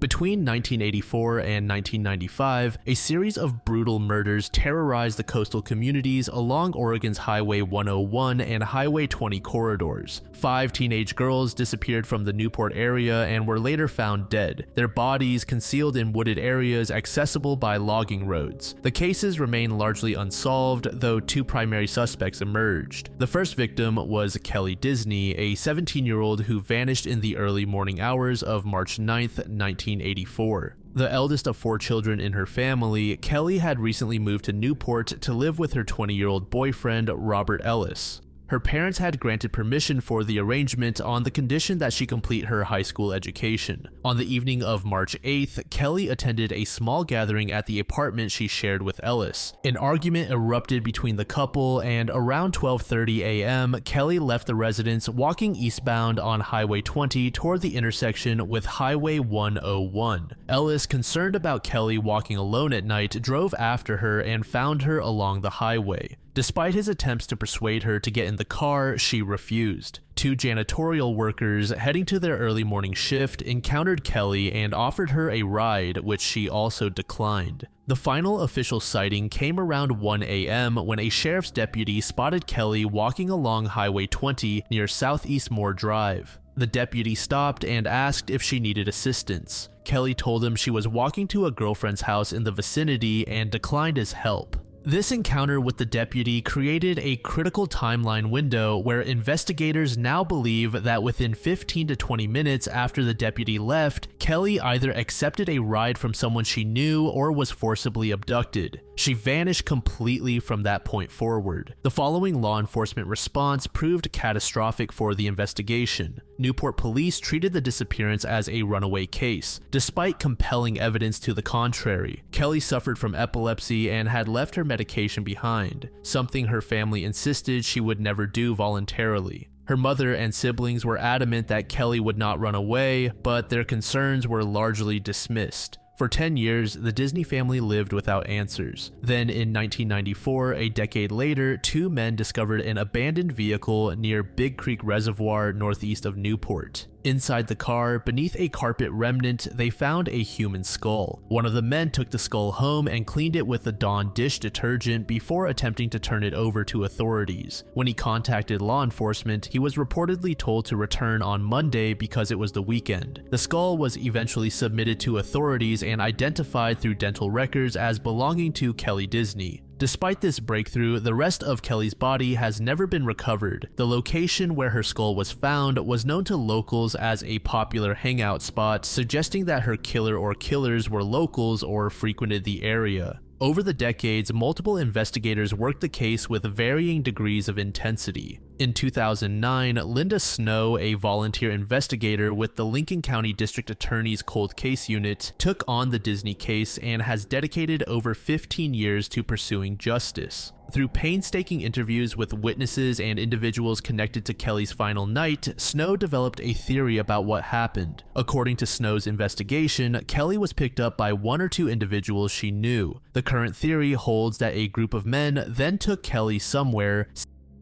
Between 1984 and 1995, a series of brutal murders terrorized the coastal communities along Oregon's Highway 101 and Highway 20 corridors. 5 teenage girls disappeared from the Newport area and were later found dead, their bodies concealed in wooded areas accessible by logging roads. The cases remain largely unsolved, though 2 primary suspects emerged. The first victim was Kelly Disney, a 17-year-old who vanished in the early morning hours of March 9th, 1984. The eldest of 4 children in her family, Kelly had recently moved to Newport to live with her 20-year-old boyfriend, Robert Ellis. Her parents had granted permission for the arrangement on the condition that she complete her high school education. On the evening of March 8th, Kelly attended a small gathering at the apartment she shared with Ellis. An argument erupted between the couple, and around 12:30 a.m., Kelly left the residence walking eastbound on Highway 20 toward the intersection with Highway 101. Ellis, concerned about Kelly walking alone at night, drove after her and found her along the highway. Despite his attempts to persuade her to get in the car, she refused. 2 janitorial workers heading to their early morning shift encountered Kelly and offered her a ride, which she also declined. The final official sighting came around 1 a.m. when a sheriff's deputy spotted Kelly walking along Highway 20 near Southeast Moore Drive. The deputy stopped and asked if she needed assistance. Kelly told him she was walking to a girlfriend's house in the vicinity and declined his help. This encounter with the deputy created a critical timeline window where investigators now believe that within 15 to 20 minutes after the deputy left, Kelly either accepted a ride from someone she knew or was forcibly abducted. She vanished completely from that point forward. The following law enforcement response proved catastrophic for the investigation. Newport police treated the disappearance as a runaway case, despite compelling evidence to the contrary. Kelly suffered from epilepsy and had left her medication behind, something her family insisted she would never do voluntarily. Her mother and siblings were adamant that Kelly would not run away, but their concerns were largely dismissed. For 10 years, the Disney family lived without answers. Then in 1994, a decade later, 2 men discovered an abandoned vehicle near Big Creek Reservoir northeast of Newport. Inside the car, beneath a carpet remnant, they found a human skull. One of the men took the skull home and cleaned it with the Dawn dish detergent before attempting to turn it over to authorities. When he contacted law enforcement, he was reportedly told to return on Monday because it was the weekend. The skull was eventually submitted to authorities and identified through dental records as belonging to Kelly Disney. Despite this breakthrough, the rest of Kelly's body has never been recovered. The location where her skull was found was known to locals as a popular hangout spot, suggesting that her killer or killers were locals or frequented the area. Over the decades, multiple investigators worked the case with varying degrees of intensity. In 2009, Linda Snow, a volunteer investigator with the Lincoln County District Attorney's Cold Case Unit, took on the Disney case and has dedicated over 15 years to pursuing justice. Through painstaking interviews with witnesses and individuals connected to Kelly's final night, Snow developed a theory about what happened. According to Snow's investigation, Kelly was picked up by 1 or 2 individuals she knew. The current theory holds that a group of men then took Kelly somewhere,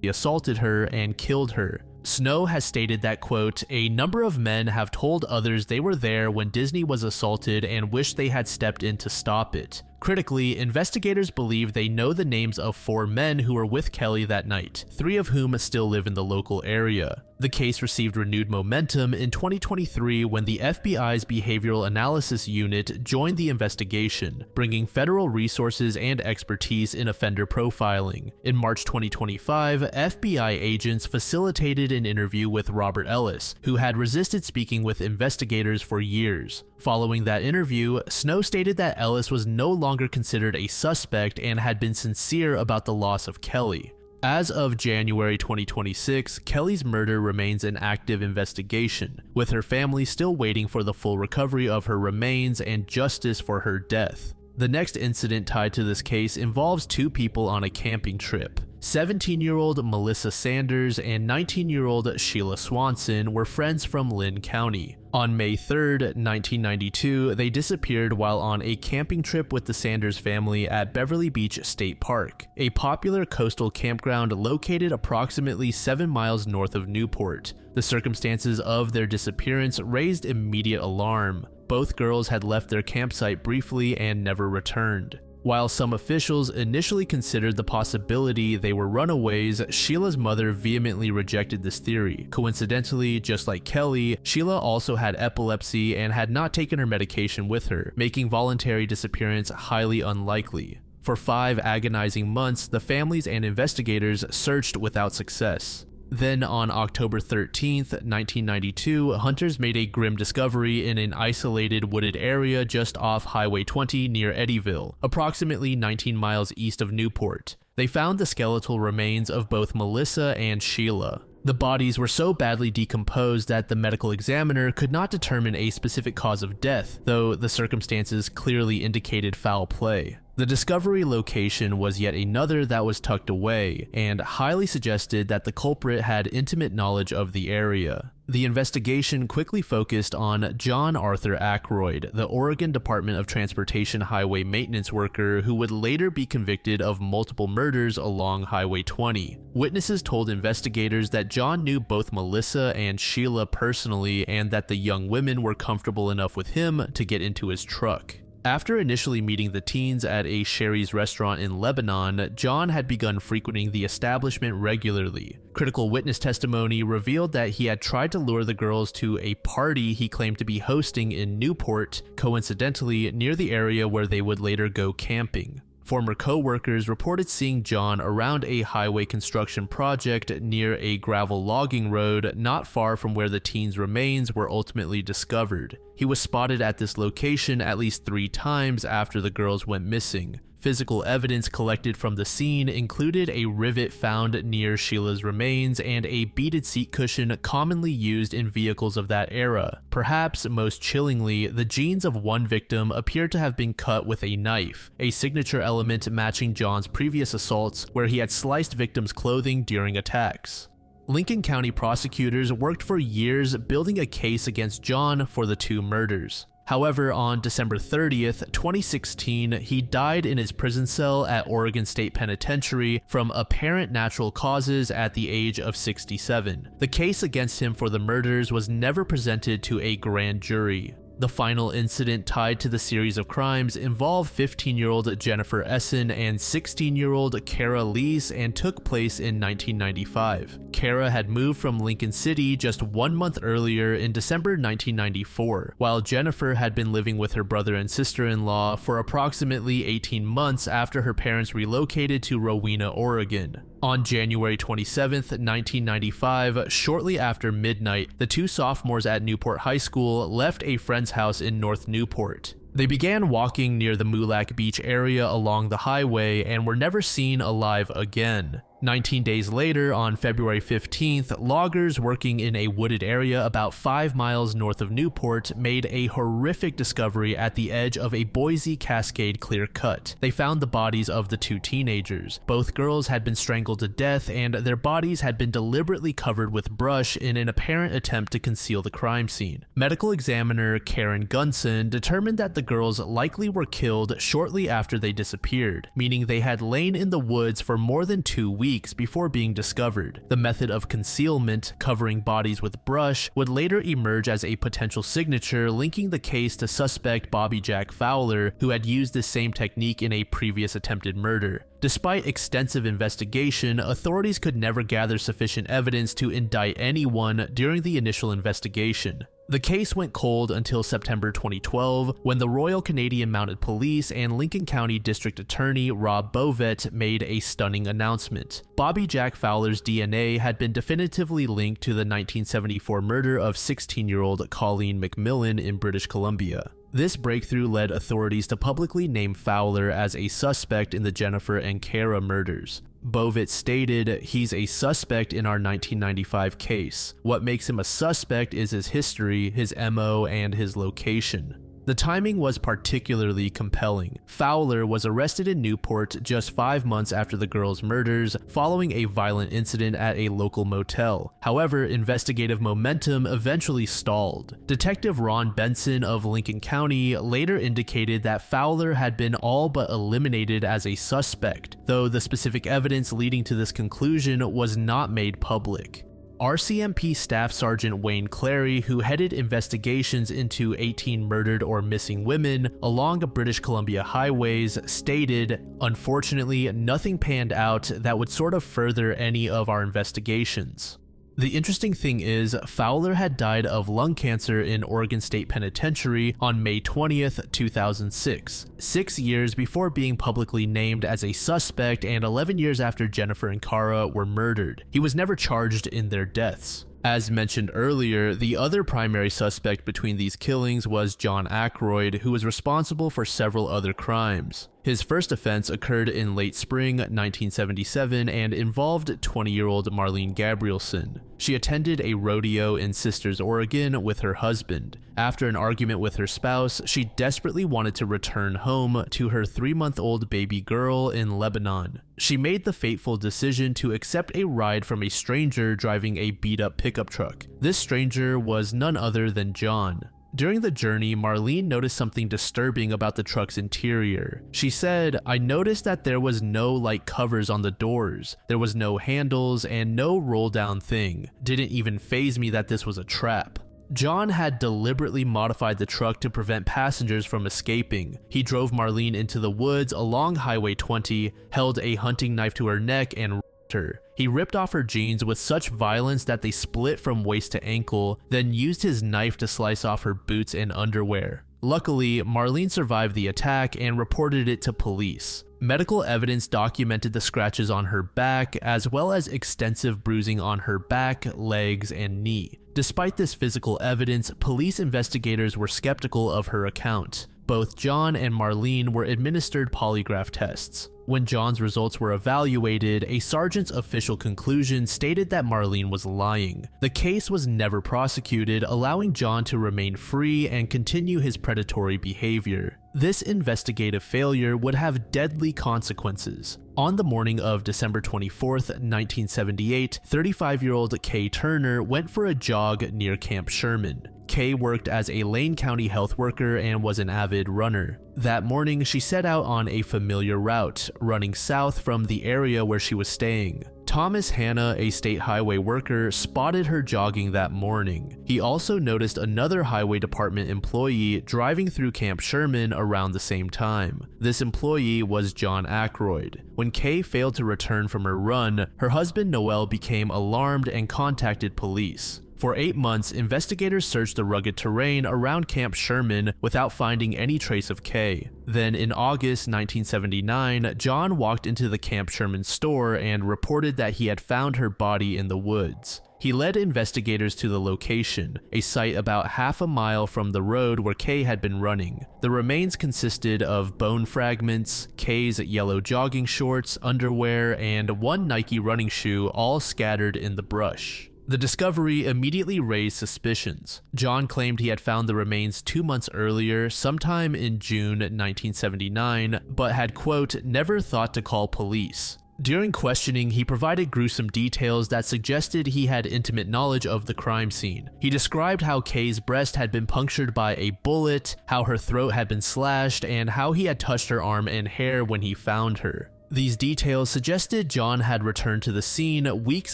assaulted her, and killed her. Snow has stated that, quote, "A number of men have told others they were there when Disney was assaulted and wished they had stepped in to stop it. Critically, investigators believe they know the names of 4 men who were with Kelly that night, 3 of whom still live in the local area." The case received renewed momentum in 2023 when the FBI's Behavioral Analysis Unit joined the investigation, bringing federal resources and expertise in offender profiling. In March 2025, FBI agents facilitated an interview with Robert Ellis, who had resisted speaking with investigators for years. Following that interview, Snow stated that Ellis was no longer considered a suspect and had been sincere about the loss of Kelly. As of January 2026, Kelly's murder remains an active investigation, with her family still waiting for the full recovery of her remains and justice for her death. The next incident tied to this case involves 2 people on a camping trip. 17-year-old Melissa Sanders and 19-year-old Sheila Swanson were friends from Lynn County. On May 3rd, 1992, they disappeared while on a camping trip with the Sanders family at Beverly Beach State Park, a popular coastal campground located approximately 7 miles north of Newport. The circumstances of their disappearance raised immediate alarm. Both girls had left their campsite briefly and never returned. While some officials initially considered the possibility they were runaways, Sheila's mother vehemently rejected this theory. Coincidentally, just like Kelly, Sheila also had epilepsy and had not taken her medication with her, making voluntary disappearance highly unlikely. For 5 agonizing months, the families and investigators searched without success. Then on October 13th, 1992, hunters made a grim discovery in an isolated wooded area just off Highway 20 near Eddyville, approximately 19 miles east of Newport. They found the skeletal remains of both Melissa and Sheila. The bodies were so badly decomposed that the medical examiner could not determine a specific cause of death, though the circumstances clearly indicated foul play. The discovery location was yet another that was tucked away, and highly suggested that the culprit had intimate knowledge of the area. The investigation quickly focused on John Arthur Ackroyd, the Oregon Department of Transportation highway maintenance worker who would later be convicted of multiple murders along Highway 20. Witnesses told investigators that John knew both Melissa and Sheila personally and that the young women were comfortable enough with him to get into his truck. After initially meeting the teens at a Sherry's restaurant in Lebanon, John had begun frequenting the establishment regularly. Critical witness testimony revealed that he had tried to lure the girls to a party he claimed to be hosting in Newport, coincidentally near the area where they would later go camping. Former co-workers reported seeing John around a highway construction project near a gravel logging road not far from where the teens' remains were ultimately discovered. He was spotted at this location at least 3 times after the girls went missing. Physical evidence collected from the scene included a rivet found near Sheila's remains and a beaded seat cushion commonly used in vehicles of that era. Perhaps most chillingly, the jeans of one victim appeared to have been cut with a knife, a signature element matching John's previous assaults where he had sliced victims' clothing during attacks. Lincoln County prosecutors worked for years building a case against John for the 2 murders. However, on December 30th, 2016, he died in his prison cell at Oregon State Penitentiary from apparent natural causes at the age of 67. The case against him for the murders was never presented to a grand jury. The final incident tied to the series of crimes involved 15-year-old Jennifer Essen and 16-year-old Kara Leese and took place in 1995. Kara had moved from Lincoln City just 1 month earlier in December 1994, while Jennifer had been living with her brother and sister-in-law for approximately 18 months after her parents relocated to Rowena, Oregon. On January 27, 1995, shortly after midnight, the 2 sophomores at Newport High School left a friend's house in North Newport. They began walking near the Moolac Beach area along the highway and were never seen alive again. 19 days later, on February 15th, loggers working in a wooded area about 5 miles north of Newport made a horrific discovery at the edge of a Boise Cascade clear cut. They found the bodies of the 2 teenagers. Both girls had been strangled to death and their bodies had been deliberately covered with brush in an apparent attempt to conceal the crime scene. Medical examiner Karen Gunson determined that the girls likely were killed shortly after they disappeared, meaning they had lain in the woods for more than 2 weeks before being discovered. The method of concealment, covering bodies with brush, would later emerge as a potential signature linking the case to suspect Bobby Jack Fowler, who had used the same technique in a previous attempted murder. Despite extensive investigation, authorities could never gather sufficient evidence to indict anyone during the initial investigation. The case went cold until September 2012, when the Royal Canadian Mounted Police and Lincoln County District Attorney Rob Bovet made a stunning announcement. Bobby Jack Fowler's DNA had been definitively linked to the 1974 murder of 16-year-old Colleen McMillan in British Columbia. This breakthrough led authorities to publicly name Fowler as a suspect in the Jennifer and Kara murders. Bovet stated, "He's a suspect in our 1995 case. What makes him a suspect is his history, his MO, and his location." The timing was particularly compelling. Fowler was arrested in Newport just 5 months after the girls' murders, following a violent incident at a local motel. However, investigative momentum eventually stalled. Detective Ron Benson of Lincoln County later indicated that Fowler had been all but eliminated as a suspect, though the specific evidence leading to this conclusion was not made public. RCMP Staff Sergeant Wayne Clary, who headed investigations into 18 murdered or missing women along British Columbia highways, stated, "Unfortunately, nothing panned out that would sort of further any of our investigations." The interesting thing is, Fowler had died of lung cancer in Oregon State Penitentiary on May 20th, 2006, 6 years before being publicly named as a suspect and 11 years after Jennifer and Cara were murdered. He was never charged in their deaths. As mentioned earlier, the other primary suspect between these killings was John Aykroyd, who was responsible for several other crimes. His first offense occurred in late spring 1977 and involved 20-year-old Marlene Gabrielson. She attended a rodeo in Sisters, Oregon with her husband. After an argument with her spouse, she desperately wanted to return home to her 3-month-old baby girl in Lebanon. She made the fateful decision to accept a ride from a stranger driving a beat-up pickup truck. This stranger was none other than John. During the journey, Marlene noticed something disturbing about the truck's interior. She said, "I noticed that there was no light covers on the doors. There was no handles and no roll-down thing. Didn't even faze me that this was a trap." John had deliberately modified the truck to prevent passengers from escaping. He drove Marlene into the woods along Highway 20, held a hunting knife to her neck, and her. He ripped off her jeans with such violence that they split from waist to ankle, then used his knife to slice off her boots and underwear. Luckily, Marlene survived the attack and reported it to police. Medical evidence documented the scratches on her back, as well as extensive bruising on her back, legs, and knee. Despite this physical evidence, police investigators were skeptical of her account. Both John and Marlene were administered polygraph tests. When John's results were evaluated, a sergeant's official conclusion stated that Marlene was lying. The case was never prosecuted, allowing John to remain free and continue his predatory behavior. This investigative failure would have deadly consequences. On the morning of December 24th, 1978, 35-year-old Kay Turner went for a jog near Camp Sherman. Kay worked as a Lane County health worker and was an avid runner. That morning, she set out on a familiar route, running south from the area where she was staying. Thomas Hanna, a state highway worker, spotted her jogging that morning. He also noticed another highway department employee driving through Camp Sherman around the same time. This employee was John Aykroyd. When Kay failed to return from her run, her husband Noel became alarmed and contacted police. For 8 months, investigators searched the rugged terrain around Camp Sherman without finding any trace of Kay. Then in August 1979, John walked into the Camp Sherman store and reported that he had found her body in the woods. He led investigators to the location, a site about half a mile from the road where Kay had been running. The remains consisted of bone fragments, Kay's yellow jogging shorts, underwear, and one Nike running shoe, all scattered in the brush. The discovery immediately raised suspicions. John claimed he had found the remains 2 months earlier, sometime in June 1979, but had, quote, never thought to call police. During questioning, he provided gruesome details that suggested he had intimate knowledge of the crime scene. He described how Kay's breast had been punctured by a bullet, how her throat had been slashed, and how he had touched her arm and hair when he found her. These details suggested John had returned to the scene weeks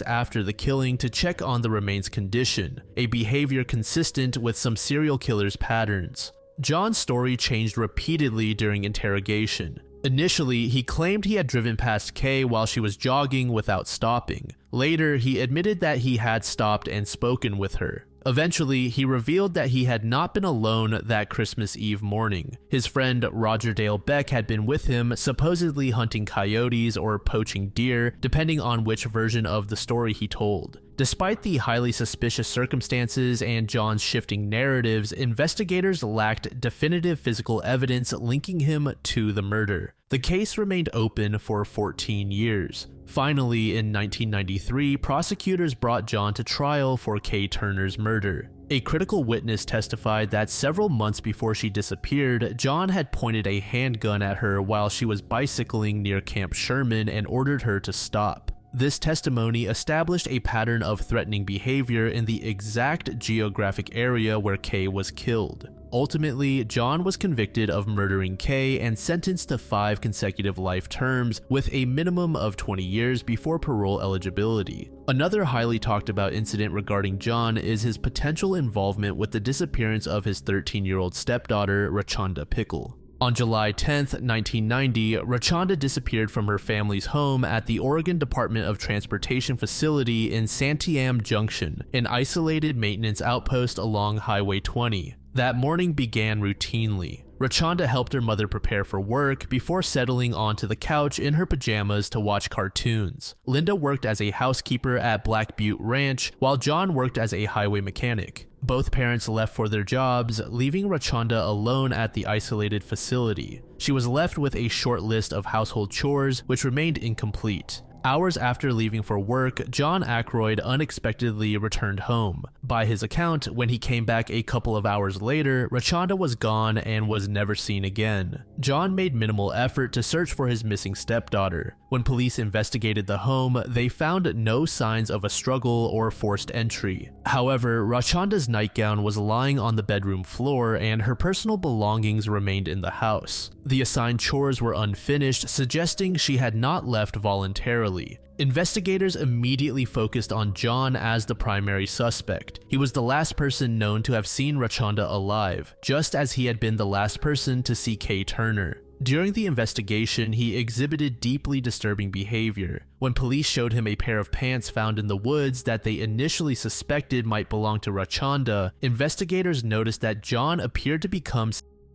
after the killing to check on the remains' condition, a behavior consistent with some serial killers' patterns. John's story changed repeatedly during interrogation. Initially, he claimed he had driven past Kay while she was jogging without stopping. Later, he admitted that he had stopped and spoken with her. Eventually, he revealed that he had not been alone that Christmas Eve morning. His friend Roger Dale Beck had been with him, supposedly hunting coyotes or poaching deer, depending on which version of the story he told. Despite the highly suspicious circumstances and John's shifting narratives, investigators lacked definitive physical evidence linking him to the murder. The case remained open for 14 years. Finally, in 1993, prosecutors brought John to trial for Kay Turner's murder. A critical witness testified that several months before she disappeared, John had pointed a handgun at her while she was bicycling near Camp Sherman and ordered her to stop. This testimony established a pattern of threatening behavior in the exact geographic area where Kay was killed. Ultimately, John was convicted of murdering Kay and sentenced to 5 consecutive life terms with a minimum of 20 years before parole eligibility. Another highly talked about incident regarding John is his potential involvement with the disappearance of his 13-year-old stepdaughter, Rachanda Pickle. On July 10, 1990, Rachanda disappeared from her family's home at the Oregon Department of Transportation facility in Santiam Junction, an isolated maintenance outpost along Highway 20. That morning began routinely. Rachanda helped her mother prepare for work before settling onto the couch in her pajamas to watch cartoons. Linda worked as a housekeeper at Black Butte Ranch, while John worked as a highway mechanic. Both parents left for their jobs, leaving Rachanda alone at the isolated facility. She was left with a short list of household chores, which remained incomplete. Hours after leaving for work, John Aykroyd unexpectedly returned home. By his account, when he came back a couple of hours later, Rachanda was gone and was never seen again. John made minimal effort to search for his missing stepdaughter. When police investigated the home, they found no signs of a struggle or forced entry. However, Rachanda's nightgown was lying on the bedroom floor and her personal belongings remained in the house. The assigned chores were unfinished, suggesting she had not left voluntarily. Investigators immediately focused on John as the primary suspect. He was the last person known to have seen Rachanda alive, just as he had been the last person to see Kay Turner. During the investigation, he exhibited deeply disturbing behavior. When police showed him a pair of pants found in the woods that they initially suspected might belong to Rachanda, investigators noticed that John appeared to become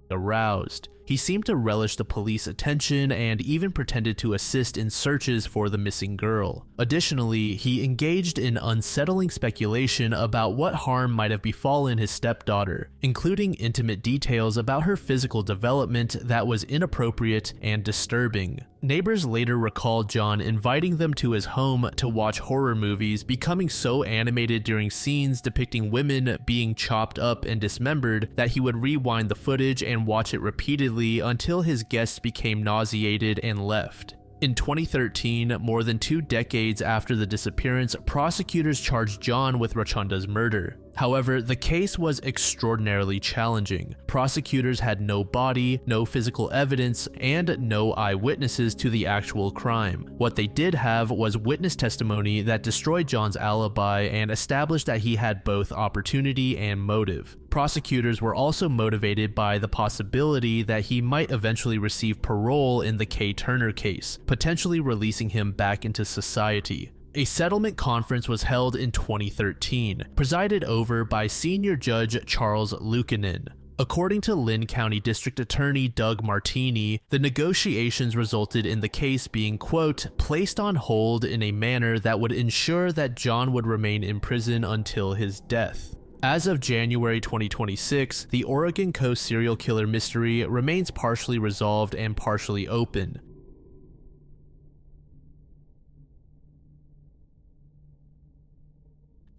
aroused. He seemed to relish the police attention and even pretended to assist in searches for the missing girl. Additionally, he engaged in unsettling speculation about what harm might have befallen his stepdaughter, including intimate details about her physical development that was inappropriate and disturbing. Neighbors later recalled John inviting them to his home to watch horror movies, becoming so animated during scenes depicting women being chopped up and dismembered that he would rewind the footage and watch it repeatedly until his guests became nauseated and left. In 2013, more than 2 decades after the disappearance, prosecutors charged John with Rachanda's murder. However, the case was extraordinarily challenging. Prosecutors had no body, no physical evidence, and no eyewitnesses to the actual crime. What they did have was witness testimony that destroyed John's alibi and established that he had both opportunity and motive. Prosecutors were also motivated by the possibility that he might eventually receive parole in the Kay Turner case, potentially releasing him back into society. A settlement conference was held in 2013, presided over by Senior Judge Charles Luukkonen. According to Lynn County District Attorney Doug Martini, the negotiations resulted in the case being, quote, placed on hold in a manner that would ensure that John would remain in prison until his death. As of January 2026, the Oregon Coast serial killer mystery remains partially resolved and partially open.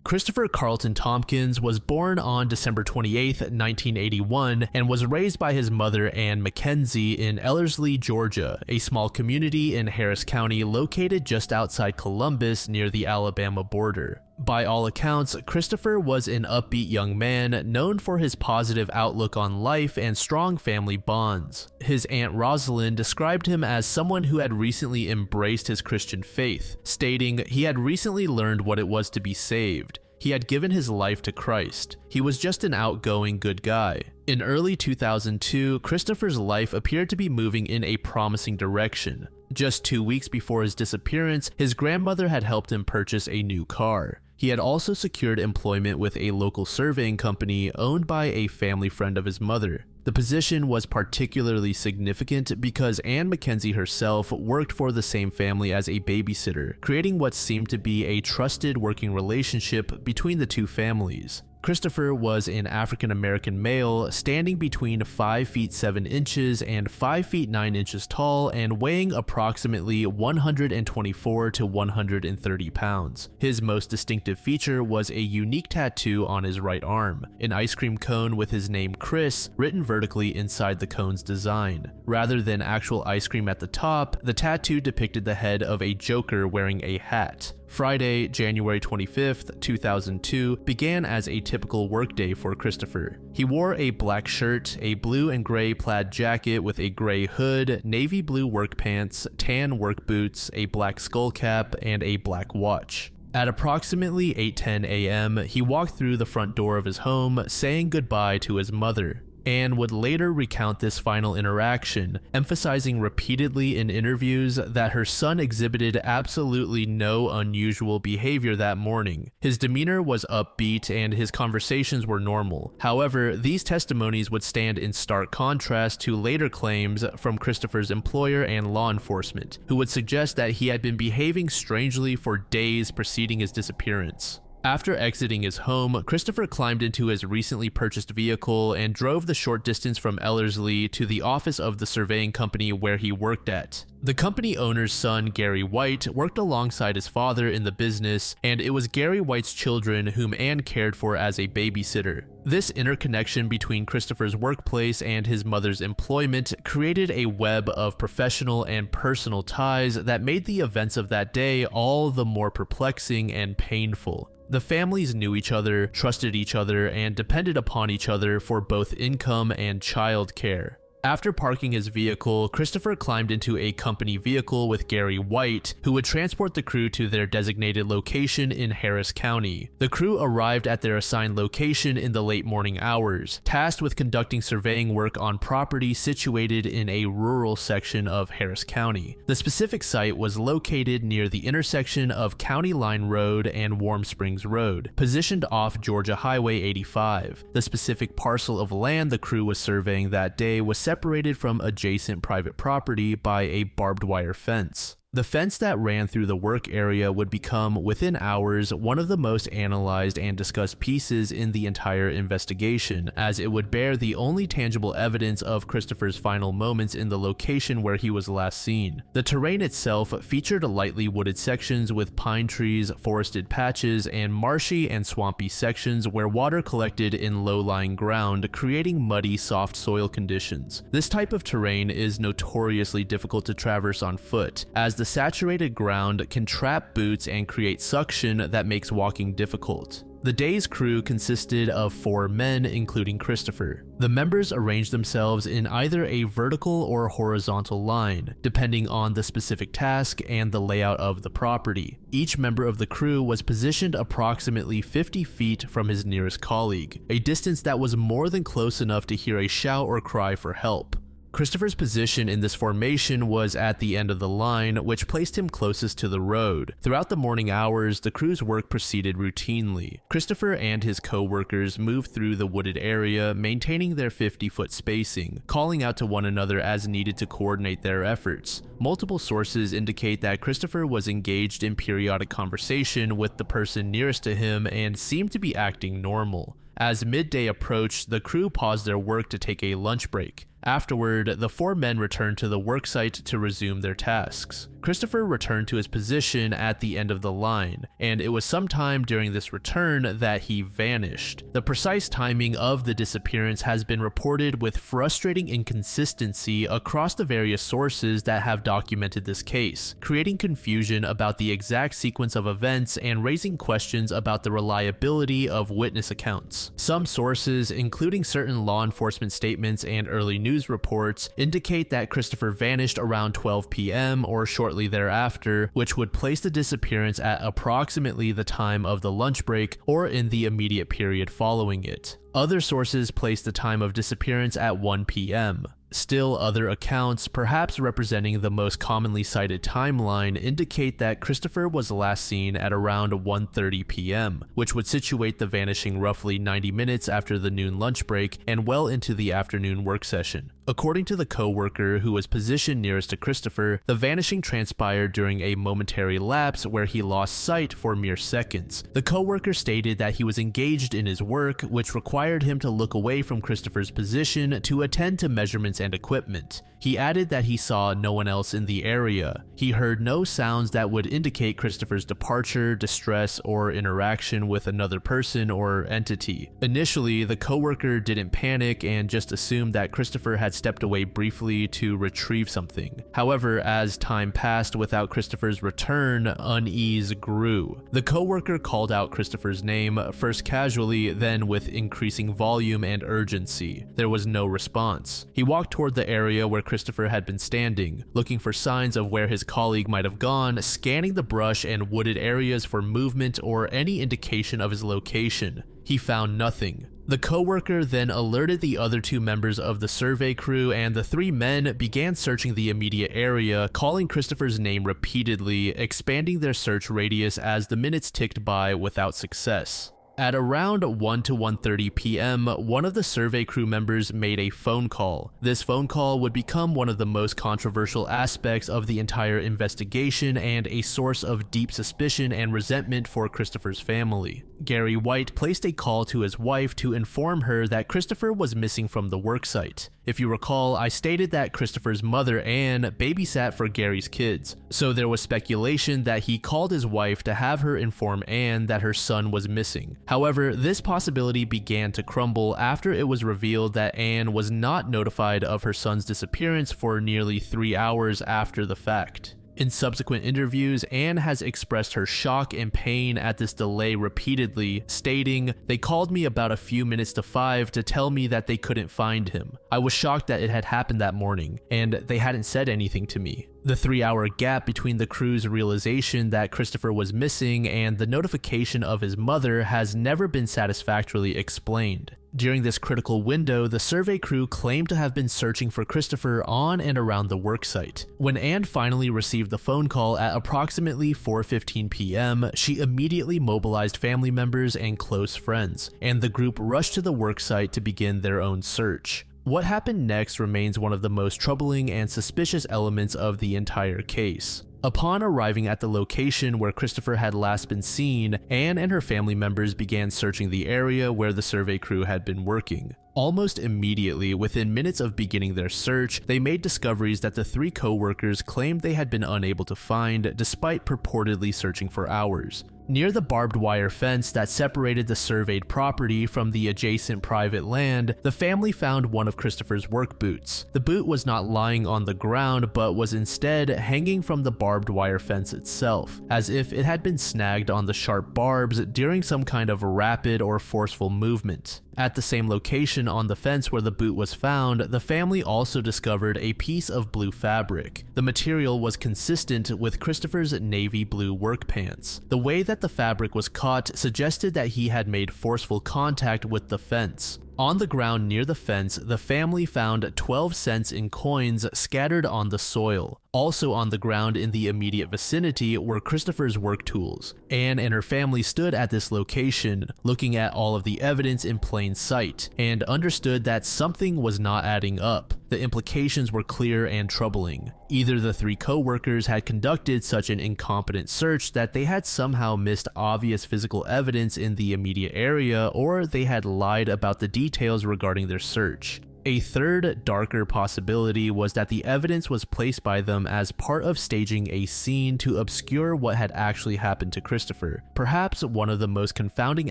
Christopher Carlton Thompkins was born on December 28, 1981, and was raised by his mother Ann Mackenzie in Ellerslie, Georgia, a small community in Harris County located just outside Columbus near the Alabama border. By all accounts, Christopher was an upbeat young man known for his positive outlook on life and strong family bonds. His Aunt Rosalind described him as someone who had recently embraced his Christian faith, stating he had recently learned what it was to be saved. He had given his life to Christ. He was just an outgoing good guy. In early 2002, Christopher's life appeared to be moving in a promising direction. Just 2 weeks before his disappearance, his grandmother had helped him purchase a new car. He had also secured employment with a local surveying company owned by a family friend of his mother. The position was particularly significant because Ann Mackenzie herself worked for the same family as a babysitter, creating what seemed to be a trusted working relationship between the two families. Christopher was an African-American male standing between 5 feet 7 inches and 5 feet 9 inches tall and weighing approximately 124 to 130 pounds. His most distinctive feature was a unique tattoo on his right arm, an ice cream cone with his name Chris written vertically inside the cone's design. Rather than actual ice cream at the top, the tattoo depicted the head of a joker wearing a hat. Friday, January 25th, 2002, began as a typical workday for Christopher. He wore a black shirt, a blue and gray plaid jacket with a gray hood, navy blue work pants, tan work boots, a black skull cap, and a black watch. At approximately 8:10 a.m., he walked through the front door of his home, saying goodbye to his mother, and would later recount this final interaction, emphasizing repeatedly in interviews that her son exhibited absolutely no unusual behavior that morning. His demeanor was upbeat and his conversations were normal. However, these testimonies would stand in stark contrast to later claims from Christopher's employer and law enforcement, who would suggest that he had been behaving strangely for days preceding his disappearance. After exiting his home, Christopher climbed into his recently purchased vehicle and drove the short distance from Ellerslie to the office of the surveying company where he worked at. The company owner's son, Gary White, worked alongside his father in the business, and it was Gary White's children whom Anne cared for as a babysitter. This interconnection between Christopher's workplace and his mother's employment created a web of professional and personal ties that made the events of that day all the more perplexing and painful. The families knew each other, trusted each other, and depended upon each other for both income and child care. After parking his vehicle, Christopher climbed into a company vehicle with Gary White, who would transport the crew to their designated location in Harris County. The crew arrived at their assigned location in the late morning hours, tasked with conducting surveying work on property situated in a rural section of Harris County. The specific site was located near the intersection of County Line Road and Warm Springs Road, positioned off Georgia Highway 85. The specific parcel of land the crew was surveying that day was separated from adjacent private property by a barbed wire fence. The fence that ran through the work area would become, within hours, one of the most analyzed and discussed pieces in the entire investigation, as it would bear the only tangible evidence of Christopher's final moments in the location where he was last seen. The terrain itself featured lightly wooded sections with pine trees, forested patches, and marshy and swampy sections where water collected in low-lying ground, creating muddy, soft soil conditions. This type of terrain is notoriously difficult to traverse on foot, as the saturated ground can trap boots and create suction that makes walking difficult. The day's crew consisted of 4 men, including Christopher. The members arranged themselves in either a vertical or horizontal line, depending on the specific task and the layout of the property. Each member of the crew was positioned approximately 50 feet from his nearest colleague, a distance that was more than close enough to hear a shout or cry for help. Christopher's position in this formation was at the end of the line, which placed him closest to the road. Throughout the morning hours, the crew's work proceeded routinely. Christopher and his co-workers moved through the wooded area, maintaining their 50-foot spacing, calling out to one another as needed to coordinate their efforts. Multiple sources indicate that Christopher was engaged in periodic conversation with the person nearest to him and seemed to be acting normal. As midday approached, the crew paused their work to take a lunch break. Afterward, the 4 men returned to the worksite to resume their tasks. Christopher returned to his position at the end of the line, and it was sometime during this return that he vanished. The precise timing of the disappearance has been reported with frustrating inconsistency across the various sources that have documented this case, creating confusion about the exact sequence of events and raising questions about the reliability of witness accounts. Some sources, including certain law enforcement statements and early news reports, indicate that Christopher vanished around 12 p.m. or shortly thereafter, which would place the disappearance at approximately the time of the lunch break or in the immediate period following it. Other sources place the time of disappearance at 1 p.m. Still, other accounts, perhaps representing the most commonly cited timeline, indicate that Christopher was last seen at around 1:30 p.m., which would situate the vanishing roughly 90 minutes after the noon lunch break and well into the afternoon work session. According to the co-worker who was positioned nearest to Christopher, the vanishing transpired during a momentary lapse where he lost sight for mere seconds. The co-worker stated that he was engaged in his work, which required him to look away from Christopher's position to attend to measurements and equipment. He added that he saw no one else in the area. He heard no sounds that would indicate Christopher's departure, distress, or interaction with another person or entity. Initially, the coworker didn't panic and just assumed that Christopher had stepped away briefly to retrieve something. However, as time passed without Christopher's return, unease grew. The coworker called out Christopher's name, first casually, then with increasing volume and urgency. There was no response. He walked toward the area where Christopher had been standing, looking for signs of where his colleague might have gone, scanning the brush and wooded areas for movement or any indication of his location. He found nothing. The coworker then alerted the other 2 members of the survey crew, and the 3 men began searching the immediate area, calling Christopher's name repeatedly, expanding their search radius as the minutes ticked by without success. At around 1 to 1:30 p.m., one of the survey crew members made a phone call. This phone call would become one of the most controversial aspects of the entire investigation and a source of deep suspicion and resentment for Christopher's family. Gary White placed a call to his wife to inform her that Christopher was missing from the worksite. If you recall, I stated that Christopher's mother, Anne, babysat for Gary's kids, so there was speculation that he called his wife to have her inform Anne that her son was missing. However, this possibility began to crumble after it was revealed that Anne was not notified of her son's disappearance for nearly 3 hours after the fact. In subsequent interviews, Anne has expressed her shock and pain at this delay repeatedly, stating, "They called me about a few minutes to 5 to tell me that they couldn't find him. I was shocked that it had happened that morning, and they hadn't said anything to me." The 3-hour gap between the crew's realization that Christopher was missing and the notification of his mother has never been satisfactorily explained. During this critical window, the survey crew claimed to have been searching for Christopher on and around the worksite. When Anne finally received the phone call at approximately 4:15 p.m., she immediately mobilized family members and close friends, and the group rushed to the worksite to begin their own search. What happened next remains one of the most troubling and suspicious elements of the entire case. Upon arriving at the location where Christopher had last been seen, Anne and her family members began searching the area where the survey crew had been working. Almost immediately, within minutes of beginning their search, they made discoveries that the 3 co-workers claimed they had been unable to find despite purportedly searching for hours. Near the barbed wire fence that separated the surveyed property from the adjacent private land, the family found one of Christopher's work boots. The boot was not lying on the ground, but was instead hanging from the barbed wire fence itself, as if it had been snagged on the sharp barbs during some kind of rapid or forceful movement. At the same location on the fence where the boot was found, the family also discovered a piece of blue fabric. The material was consistent with Christopher's navy blue work pants. The way that the fabric was caught suggested that he had made forceful contact with the fence. On the ground near the fence, the family found 12 cents in coins scattered on the soil. Also on the ground in the immediate vicinity were Christopher's work tools. Anne and her family stood at this location, looking at all of the evidence in plain sight, and understood that something was not adding up. The implications were clear and troubling. Either the 3 co-workers had conducted such an incompetent search that they had somehow missed obvious physical evidence in the immediate area, or they had lied about the details regarding their search. A third, darker possibility was that the evidence was placed by them as part of staging a scene to obscure what had actually happened to Christopher. Perhaps one of the most confounding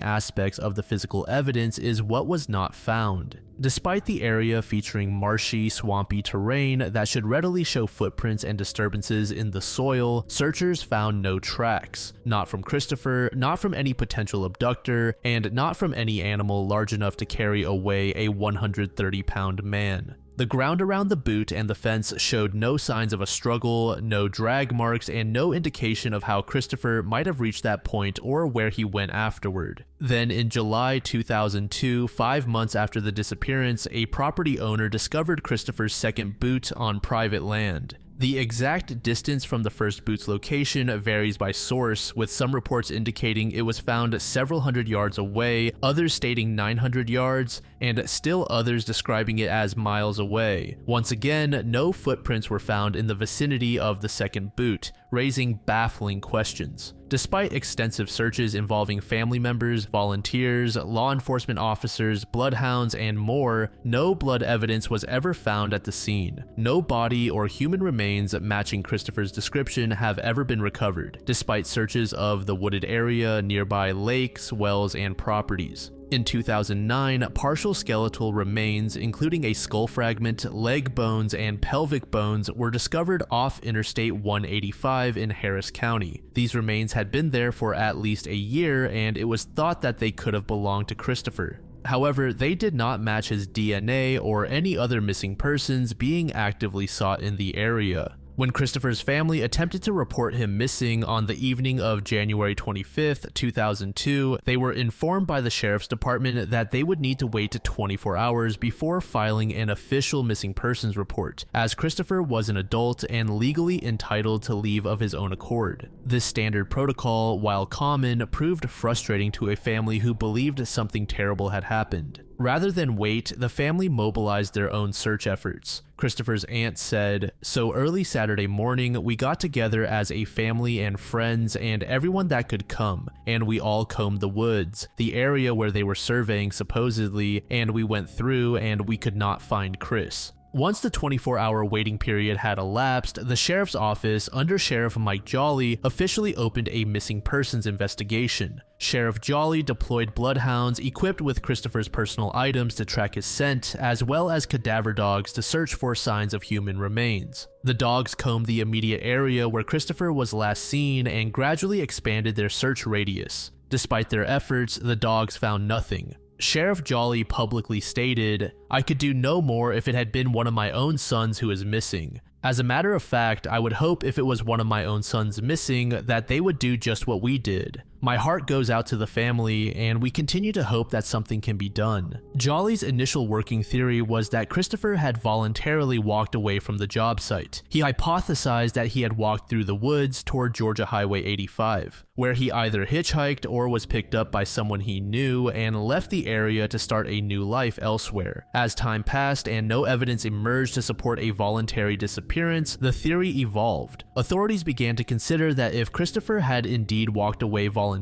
aspects of the physical evidence is what was not found. Despite the area featuring marshy, swampy terrain that should readily show footprints and disturbances in the soil, searchers found no tracks. Not from Christopher, not from any potential abductor, and not from any animal large enough to carry away a 130-pound man. The ground around the boot and the fence showed no signs of a struggle, no drag marks, and no indication of how Christopher might have reached that point or where he went afterward. Then in July 2002, 5 months after the disappearance, a property owner discovered Christopher's second boot on private land. The exact distance from the first boot's location varies by source, with some reports indicating it was found several hundred yards away, others stating 900 yards, and still others describing it as miles away. Once again, no footprints were found in the vicinity of the second boot, raising baffling questions. Despite extensive searches involving family members, volunteers, law enforcement officers, bloodhounds, and more, no blood evidence was ever found at the scene. No body or human remains matching Christopher's description have ever been recovered, despite searches of the wooded area, nearby lakes, wells, and properties. In 2009, partial skeletal remains, including a skull fragment, leg bones, and pelvic bones, were discovered off Interstate 185 in Harris County. These remains had been there for at least a year, and it was thought that they could have belonged to Christopher. However, they did not match his DNA or any other missing persons being actively sought in the area. When Christopher's family attempted to report him missing on the evening of January 25, 2002, they were informed by the sheriff's department that they would need to wait 24 hours before filing an official missing persons report, as Christopher was an adult and legally entitled to leave of his own accord. This standard protocol, while common, proved frustrating to a family who believed something terrible had happened. Rather than wait, the family mobilized their own search efforts. Christopher's aunt said, "So early Saturday morning, we got together as a family and friends and everyone that could come, and we all combed the woods, the area where they were surveying supposedly, and we went through and we could not find Chris." Once the 24-hour waiting period had elapsed, the sheriff's office, under Sheriff Mike Jolly, officially opened a missing persons investigation. Sheriff Jolly deployed bloodhounds equipped with Christopher's personal items to track his scent, as well as cadaver dogs to search for signs of human remains. The dogs combed the immediate area where Christopher was last seen and gradually expanded their search radius. Despite their efforts, the dogs found nothing. Sheriff Jolly publicly stated, "I could do no more if it had been one of my own sons who is missing. As a matter of fact, I would hope if it was one of my own sons missing that they would do just what we did. My heart goes out to the family, and we continue to hope that something can be done." Jolly's initial working theory was that Christopher had voluntarily walked away from the job site. He hypothesized that he had walked through the woods toward Georgia Highway 85, where he either hitchhiked or was picked up by someone he knew and left the area to start a new life elsewhere. As time passed and no evidence emerged to support a voluntary disappearance, the theory evolved. Authorities began to consider that if Christopher had indeed walked away voluntarily,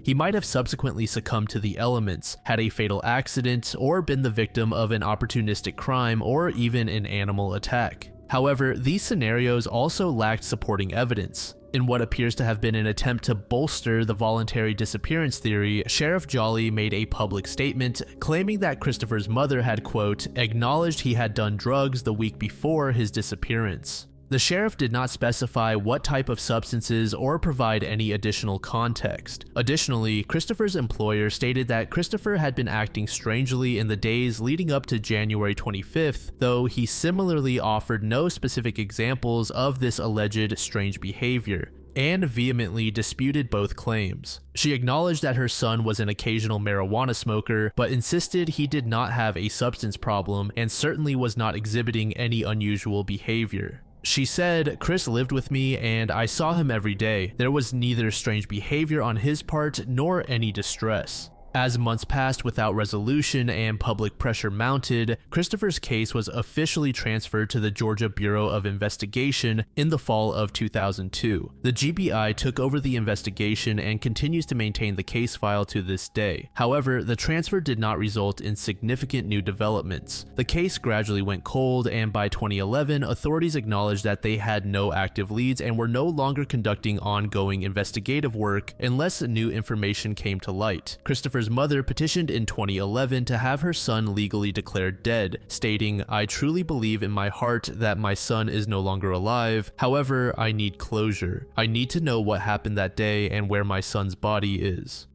he might have subsequently succumbed to the elements, had a fatal accident, or been the victim of an opportunistic crime or even an animal attack. However, these scenarios also lacked supporting evidence. In what appears to have been an attempt to bolster the voluntary disappearance theory, Sheriff Jolly made a public statement claiming that Christopher's mother had, quote, acknowledged he had done drugs the week before his disappearance. The sheriff did not specify what type of substances or provide any additional context. Additionally, Christopher's employer stated that Christopher had been acting strangely in the days leading up to January 25th, though he similarly offered no specific examples of this alleged strange behavior, and vehemently disputed both claims. She acknowledged that her son was an occasional marijuana smoker, but insisted he did not have a substance problem and certainly was not exhibiting any unusual behavior. She said, "Chris lived with me and I saw him every day. There was neither strange behavior on his part nor any distress." As months passed without resolution and public pressure mounted, Christopher's case was officially transferred to the Georgia Bureau of Investigation in the fall of 2002. The GBI took over the investigation and continues to maintain the case file to this day. However, the transfer did not result in significant new developments. The case gradually went cold, and by 2011, authorities acknowledged that they had no active leads and were no longer conducting ongoing investigative work unless new information came to light. Christopher's mother petitioned in 2011 to have her son legally declared dead, stating, "I truly believe in my heart that my son is no longer alive. However, I need closure. I need to know what happened that day and where my son's body is."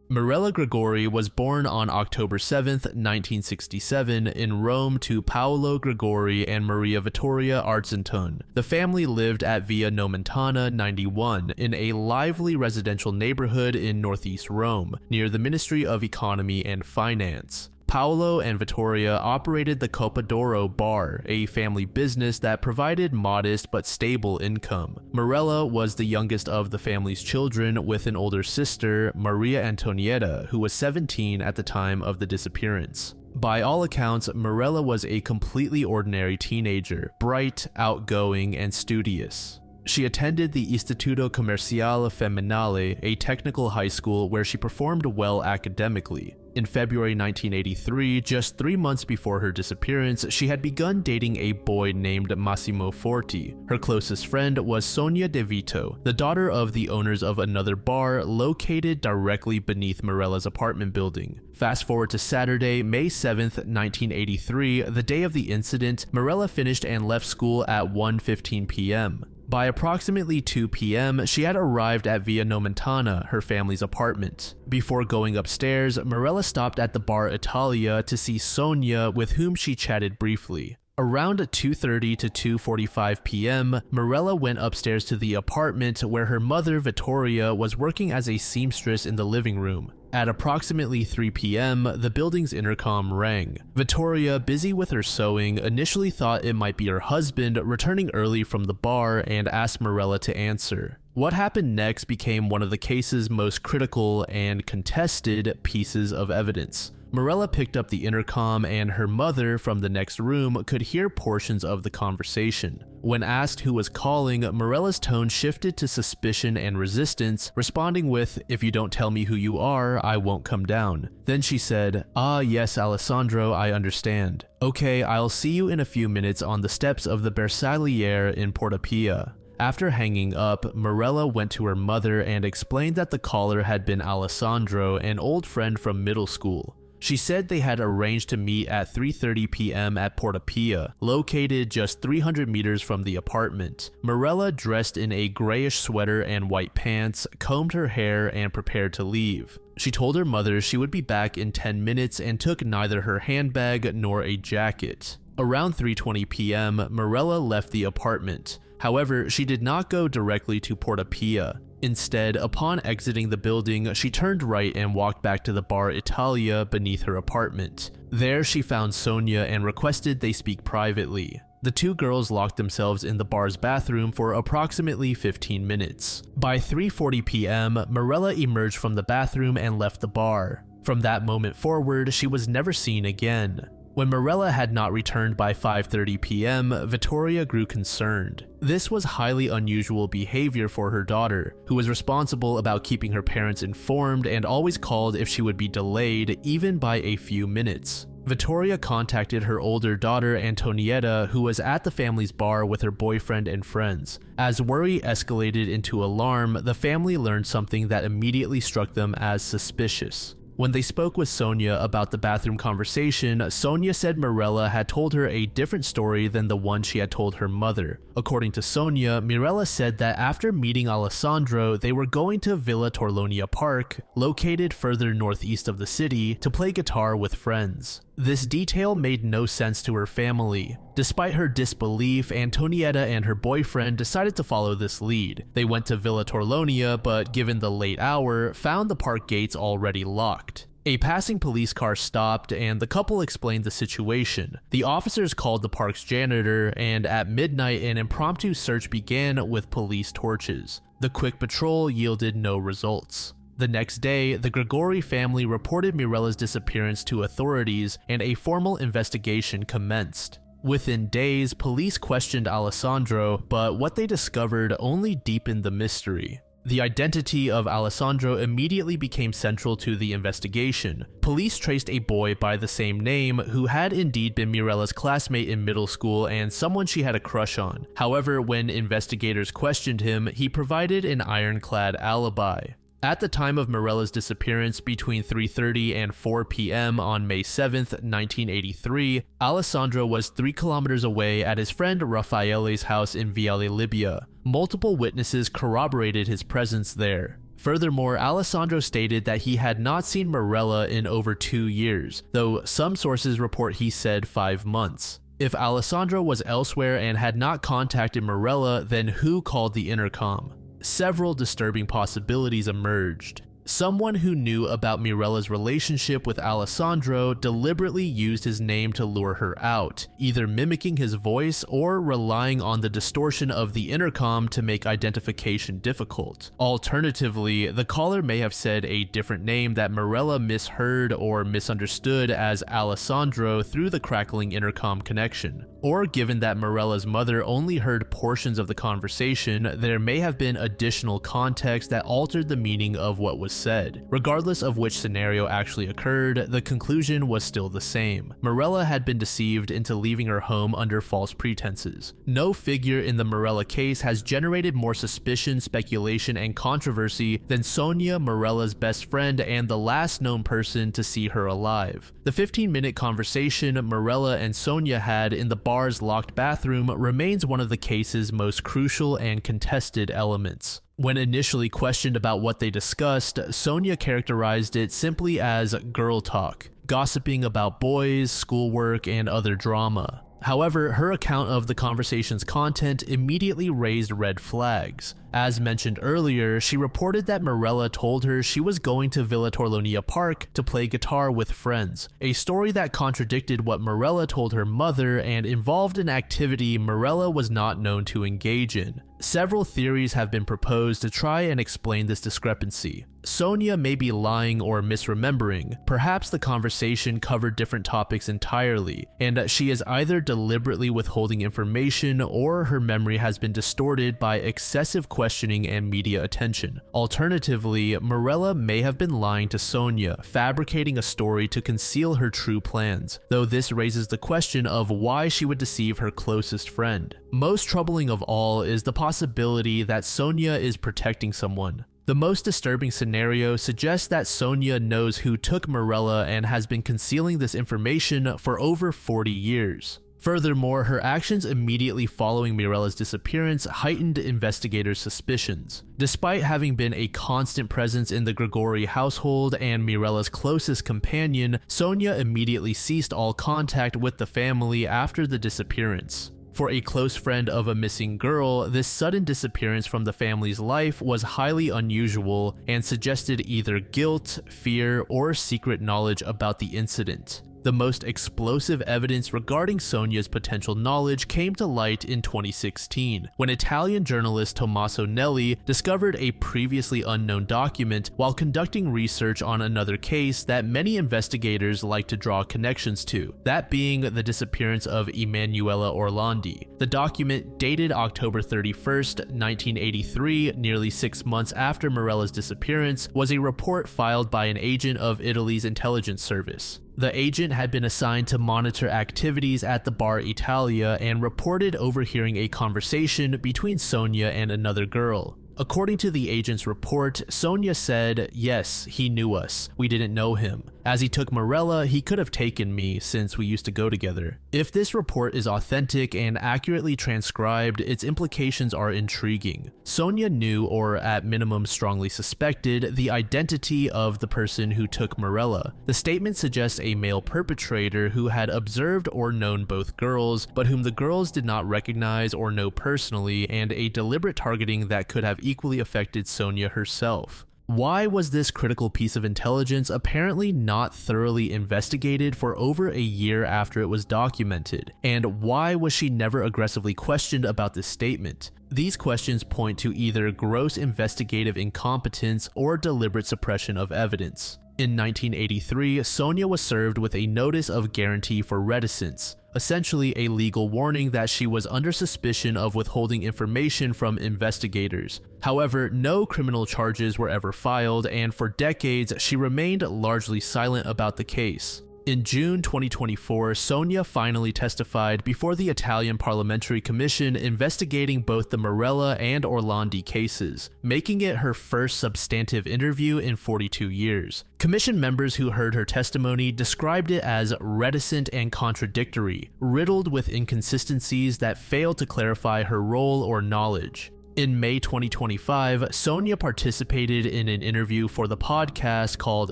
Mirella Gregori was born on October 7, 1967, in Rome to Paolo Gregori and Maria Vittoria Arzenton. The family lived at Via Nomentana 91 in a lively residential neighborhood in northeast Rome, near the Ministry of Economy and Finance. Paolo and Vittoria operated the Coppa d'Oro bar, a family business that provided modest but stable income. Mirella was the youngest of the family's children, with an older sister, Maria Antonietta, who was 17 at the time of the disappearance. By all accounts, Mirella was a completely ordinary teenager, bright, outgoing, and studious. She attended the Istituto Comerciale Femminile, a technical high school where she performed well academically. In February 1983, just 3 months before her disappearance, she had begun dating a boy named Massimo Forti. Her closest friend was Sonia De Vito, the daughter of the owners of another bar located directly beneath Mirella's apartment building. Fast forward to Saturday, May 7th, 1983, the day of the incident. Mirella finished and left school at 1:15 p.m. By approximately 2 p.m., she had arrived at Via Nomentana, her family's apartment. Before going upstairs, Mirella stopped at the bar Italia to see Sonia, with whom she chatted briefly. Around 2:30 to 2:45 p.m., Mirella went upstairs to the apartment where her mother, Vittoria, was working as a seamstress in the living room. At approximately 3 p.m., the building's intercom rang. Vittoria, busy with her sewing, initially thought it might be her husband returning early from the bar and asked Mirella to answer. What happened next became one of the case's most critical and contested pieces of evidence. Mirella picked up the intercom and her mother from the next room could hear portions of the conversation. When asked who was calling, Mirella's tone shifted to suspicion and resistance, responding with, "If you don't tell me who you are, I won't come down." Then she said, "Ah yes, Alessandro, I understand. Okay, I'll see you in a few minutes on the steps of the Bersagliere in Porta Pia." After hanging up, Mirella went to her mother and explained that the caller had been Alessandro, an old friend from middle school. She said they had arranged to meet at 3:30 p.m. at Porta Pia, located just 300 meters from the apartment. Mirella, dressed in a grayish sweater and white pants, combed her hair and prepared to leave. She told her mother she would be back in 10 minutes and took neither her handbag nor a jacket. Around 3:20 p.m., Mirella left the apartment. However, she did not go directly to Porta Pia. Instead, upon exiting the building, she turned right and walked back to the bar Italia beneath her apartment. There, she found Sonia and requested they speak privately. The two girls locked themselves in the bar's bathroom for approximately 15 minutes. By 3:40 p.m., Mirella emerged from the bathroom and left the bar. From that moment forward, she was never seen again. When Mirella had not returned by 5:30 p.m., Vittoria grew concerned. This was highly unusual behavior for her daughter, who was responsible about keeping her parents informed and always called if she would be delayed, even by a few minutes. Vittoria contacted her older daughter Antonietta, who was at the family's bar with her boyfriend and friends. As worry escalated into alarm, the family learned something that immediately struck them as suspicious. When they spoke with Sonia about the bathroom conversation, Sonia said Mirella had told her a different story than the one she had told her mother. According to Sonia, Mirella said that after meeting Alessandro, they were going to Villa Torlonia Park, located further northeast of the city, to play guitar with friends. This detail made no sense to her family. Despite her disbelief, Antonietta and her boyfriend decided to follow this lead. They went to Villa Torlonia, but given the late hour, found the park gates already locked. A passing police car stopped and the couple explained the situation. The officers called the park's janitor, and at midnight an impromptu search began with police torches. The quick patrol yielded no results. The next day, the Gregori family reported Mirella's disappearance to authorities and a formal investigation commenced. Within days, police questioned Alessandro, but what they discovered only deepened the mystery. The identity of Alessandro immediately became central to the investigation. Police traced a boy by the same name who had indeed been Mirella's classmate in middle school and someone she had a crush on. However, when investigators questioned him, he provided an ironclad alibi. At the time of Mirella's disappearance between 3:30 and 4 p.m. on May 7th, 1983, Alessandro was 3 kilometers away at his friend Raffaele's house in Viale Libia. Multiple witnesses corroborated his presence there. Furthermore, Alessandro stated that he had not seen Mirella in over 2 years, though some sources report he said 5 months. If Alessandro was elsewhere and had not contacted Mirella, then who called the intercom? Several disturbing possibilities emerged. Someone who knew about Mirella's relationship with Alessandro deliberately used his name to lure her out, either mimicking his voice or relying on the distortion of the intercom to make identification difficult. Alternatively, the caller may have said a different name that Mirella misheard or misunderstood as Alessandro through the crackling intercom connection. Or given that Mirella's mother only heard portions of the conversation, there may have been additional context that altered the meaning of what was said. Regardless of which scenario actually occurred, the conclusion was still the same. Mirella had been deceived into leaving her home under false pretenses. No figure in the Mirella case has generated more suspicion, speculation, and controversy than Sonia, Mirella's best friend and the last known person to see her alive. The 15-minute conversation Mirella and Sonia had in the bar's locked bathroom remains one of the case's most crucial and contested elements. When initially questioned about what they discussed, Sonia characterized it simply as girl talk, gossiping about boys, schoolwork, and other drama. However, her account of the conversation's content immediately raised red flags. As mentioned earlier, she reported that Mirella told her she was going to Villa Torlonia Park to play guitar with friends, a story that contradicted what Mirella told her mother and involved an activity Mirella was not known to engage in. Several theories have been proposed to try and explain this discrepancy. Sonia may be lying or misremembering. Perhaps the conversation covered different topics entirely, and she is either deliberately withholding information or her memory has been distorted by excessive questioning and media attention. Alternatively, Mirella may have been lying to Sonia, fabricating a story to conceal her true plans, though this raises the question of why she would deceive her closest friend. Most troubling of all is the possibility that Sonia is protecting someone. The most disturbing scenario suggests that Sonia knows who took Mirella and has been concealing this information for over 40 years. Furthermore, her actions immediately following Mirella's disappearance heightened investigators' suspicions. Despite having been a constant presence in the Gregori household and Mirella's closest companion, Sonia immediately ceased all contact with the family after the disappearance. For a close friend of a missing girl, this sudden disappearance from the family's life was highly unusual and suggested either guilt, fear, or secret knowledge about the incident. The most explosive evidence regarding Sonia's potential knowledge came to light in 2016, when Italian journalist Tommaso Nelli discovered a previously unknown document while conducting research on another case that many investigators like to draw connections to, that being the disappearance of Emanuela Orlandi. The document, dated October 31st, 1983, nearly 6 months after Mirella's disappearance, was a report filed by an agent of Italy's intelligence service. The agent had been assigned to monitor activities at the bar Italia and reported overhearing a conversation between Sonia and another girl. According to the agent's report, Sonia said, "Yes, he knew us. We didn't know him. As he took Mirella, he could have taken me since we used to go together." If this report is authentic and accurately transcribed, its implications are intriguing. Sonia knew, or at minimum strongly suspected, the identity of the person who took Mirella. The statement suggests a male perpetrator who had observed or known both girls, but whom the girls did not recognize or know personally, and a deliberate targeting that could have equally affected Sonia herself. Why was this critical piece of intelligence apparently not thoroughly investigated for over a year after it was documented? And why was she never aggressively questioned about this statement? These questions point to either gross investigative incompetence or deliberate suppression of evidence. In 1983, Sonia was served with a notice of guarantee for reticence, essentially a legal warning that she was under suspicion of withholding information from investigators. However, no criminal charges were ever filed, and for decades, she remained largely silent about the case. In June 2024, Sonia finally testified before the Italian Parliamentary Commission investigating both the Mirella and Orlandi cases, making it her first substantive interview in 42 years. Commission members who heard her testimony described it as reticent and contradictory, riddled with inconsistencies that failed to clarify her role or knowledge. In May 2025, Sonia participated in an interview for the podcast called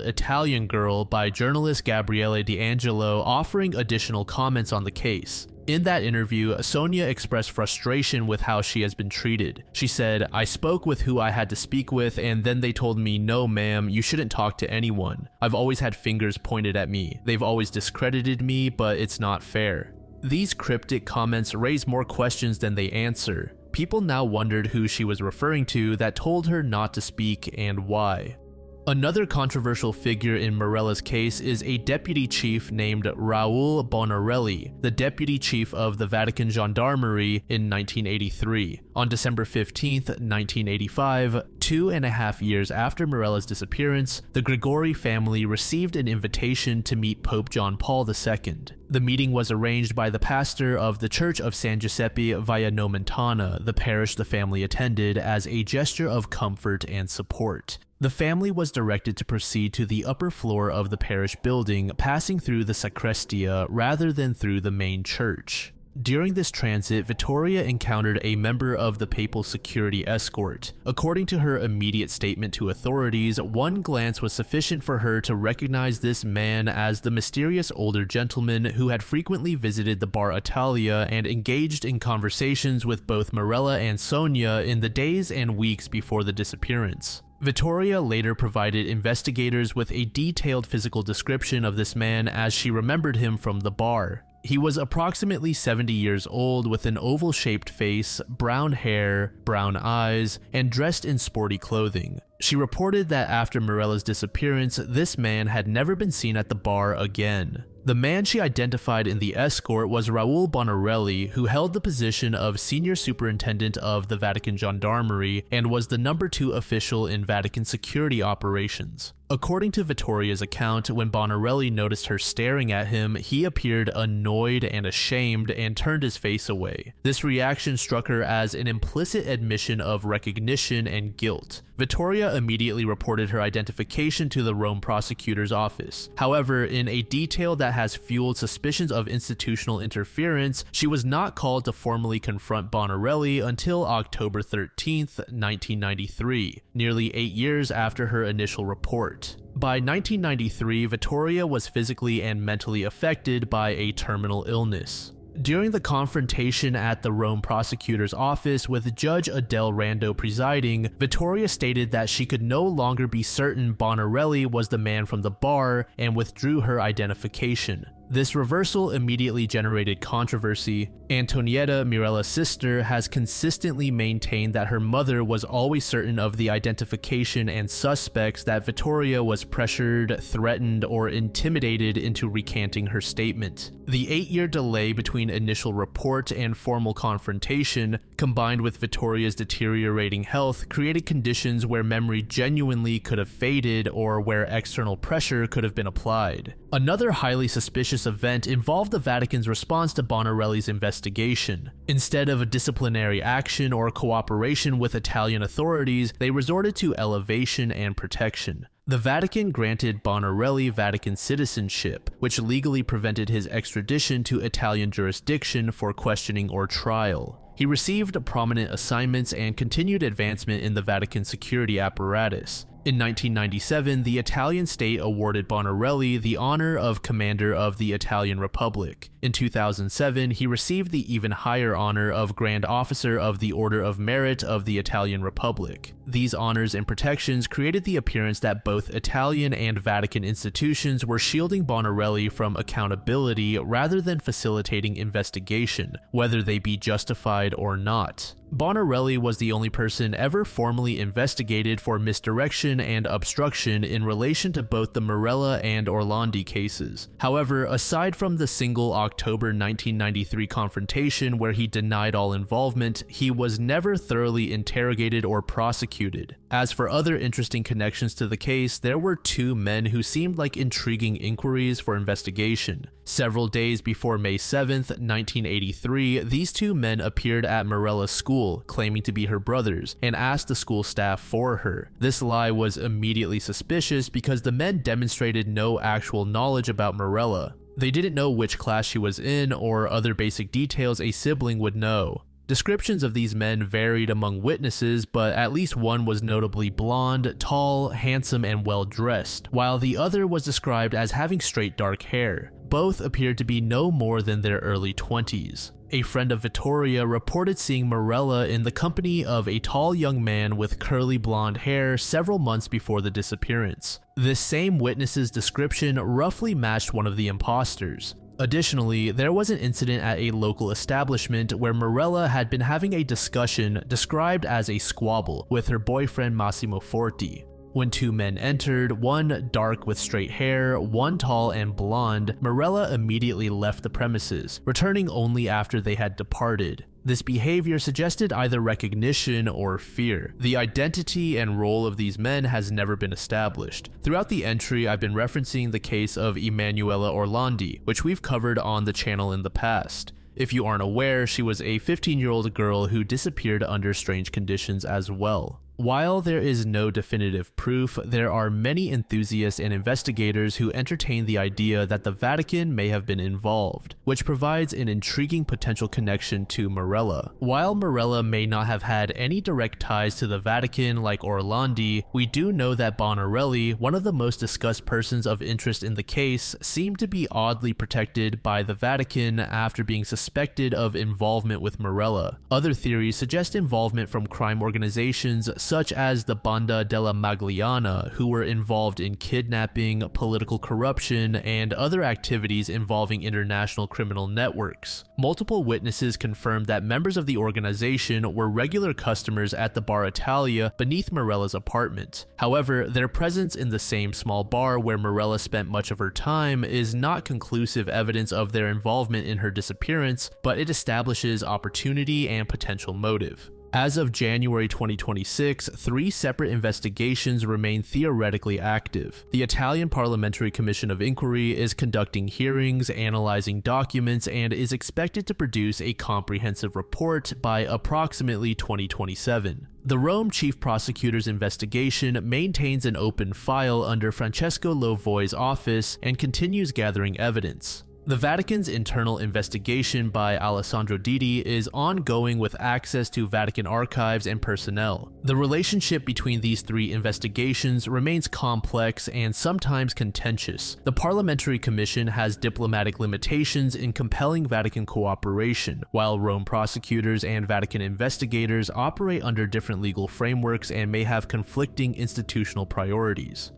Italian Girl by journalist Gabriele D'Angelo, offering additional comments on the case. In that interview, Sonia expressed frustration with how she has been treated. She said, "I spoke with who I had to speak with, and then they told me, no ma'am, you shouldn't talk to anyone. I've always had fingers pointed at me. They've always discredited me, but it's not fair." These cryptic comments raise more questions than they answer. People now wondered who she was referring to that told her not to speak and why. Another controversial figure in Mirella's case is a deputy chief named Raul Bonarelli, the deputy chief of the Vatican Gendarmerie in 1983. On December 15, 1985, 2.5 years after Mirella's disappearance, the Gregori family received an invitation to meet Pope John Paul II. The meeting was arranged by the pastor of the Church of San Giuseppe Via Nomentana, the parish the family attended, as a gesture of comfort and support. The family was directed to proceed to the upper floor of the parish building, passing through the sacristia rather than through the main church. During this transit, Vittoria encountered a member of the papal security escort. According to her immediate statement to authorities, one glance was sufficient for her to recognize this man as the mysterious older gentleman who had frequently visited the Bar Italia and engaged in conversations with both Mirella and Sonia in the days and weeks before the disappearance. Vittoria later provided investigators with a detailed physical description of this man as she remembered him from the bar. He was approximately 70 years old with an oval-shaped face, brown hair, brown eyes, and dressed in sporty clothing. She reported that after Mirella's disappearance, this man had never been seen at the bar again. The man she identified in the escort was Raul Bonarelli, who held the position of Senior Superintendent of the Vatican Gendarmerie and was the number 2 official in Vatican security operations. According to Vittoria's account, when Bonarelli noticed her staring at him, he appeared annoyed and ashamed and turned his face away. This reaction struck her as an implicit admission of recognition and guilt. Vittoria immediately reported her identification to the Rome prosecutor's office. However, in a detail that has fueled suspicions of institutional interference, she was not called to formally confront Bonarelli until October 13, 1993, nearly 8 years after her initial report. By 1993, Vittoria was physically and mentally affected by a terminal illness. During the confrontation at the Rome prosecutor's office with Judge Adele Rando presiding, Vittoria stated that she could no longer be certain Bonarelli was the man from the bar and withdrew her identification. This reversal immediately generated controversy. Antonietta, Mirella's sister, has consistently maintained that her mother was always certain of the identification and suspects, that Vittoria was pressured, threatened, or intimidated into recanting her statement. The 8-year delay between initial report and formal confrontation, combined with Vittoria's deteriorating health, created conditions where memory genuinely could have faded or where external pressure could have been applied. Another highly suspicious event involved the Vatican's response to Bonarelli's investigation. Instead of a disciplinary action or cooperation with Italian authorities, they resorted to elevation and protection. The Vatican granted Bonarelli Vatican citizenship, which legally prevented his extradition to Italian jurisdiction for questioning or trial. He received prominent assignments and continued advancement in the Vatican security apparatus. In 1997, the Italian state awarded Bonarelli the honor of Commander of the Italian Republic. In 2007, he received the even higher honor of Grand Officer of the Order of Merit of the Italian Republic. These honors and protections created the appearance that both Italian and Vatican institutions were shielding Bonarelli from accountability rather than facilitating investigation, whether they be justified or not. Bonarelli was the only person ever formally investigated for misdirection and obstruction in relation to both the Mirella and Orlandi cases. However, aside from the single October 1993 confrontation where he denied all involvement, he was never thoroughly interrogated or prosecuted. As for other interesting connections to the case, there were 2 men who seemed like intriguing inquiries for investigation. Several days before May 7th, 1983, these 2 men appeared at Mirella's school, claiming to be her brothers, and asked the school staff for her. This lie was immediately suspicious because the men demonstrated no actual knowledge about Mirella. They didn't know which class she was in or other basic details a sibling would know. Descriptions of these men varied among witnesses, but at least one was notably blonde, tall, handsome, and well-dressed, while the other was described as having straight dark hair. Both appeared to be no more than their early 20s. A friend of Vittoria reported seeing Mirella in the company of a tall young man with curly blonde hair several months before the disappearance. This same witness's description roughly matched one of the imposters. Additionally, there was an incident at a local establishment where Mirella had been having a discussion described as a squabble with her boyfriend Massimo Forti. When two men entered, one dark with straight hair, one tall and blonde, Mirella immediately left the premises, returning only after they had departed. This behavior suggested either recognition or fear. The identity and role of these men has never been established. Throughout the entry, I've been referencing the case of Emanuela Orlandi, which we've covered on the channel in the past. If you aren't aware, she was a 15-year-old girl who disappeared under strange conditions as well. While there is no definitive proof, there are many enthusiasts and investigators who entertain the idea that the Vatican may have been involved, which provides an intriguing potential connection to Mirella. While Mirella may not have had any direct ties to the Vatican like Orlandi, we do know that Bonarelli, one of the most discussed persons of interest in the case, seemed to be oddly protected by the Vatican after being suspected of involvement with Mirella. Other theories suggest involvement from crime organizations such as the Banda della Magliana, who were involved in kidnapping, political corruption, and other activities involving international criminal networks. Multiple witnesses confirmed that members of the organization were regular customers at the Bar Italia beneath Mirella's apartment. However, their presence in the same small bar where Mirella spent much of her time is not conclusive evidence of their involvement in her disappearance, but it establishes opportunity and potential motive. As of January 2026, 3 separate investigations remain theoretically active. The Italian Parliamentary Commission of Inquiry is conducting hearings, analyzing documents, and is expected to produce a comprehensive report by approximately 2027. The Rome Chief Prosecutor's investigation maintains an open file under Francesco Lovoi's office and continues gathering evidence. The Vatican's internal investigation by Alessandro Didi is ongoing with access to Vatican archives and personnel. The relationship between these 3 investigations remains complex and sometimes contentious. The Parliamentary Commission has diplomatic limitations in compelling Vatican cooperation, while Rome prosecutors and Vatican investigators operate under different legal frameworks and may have conflicting institutional priorities.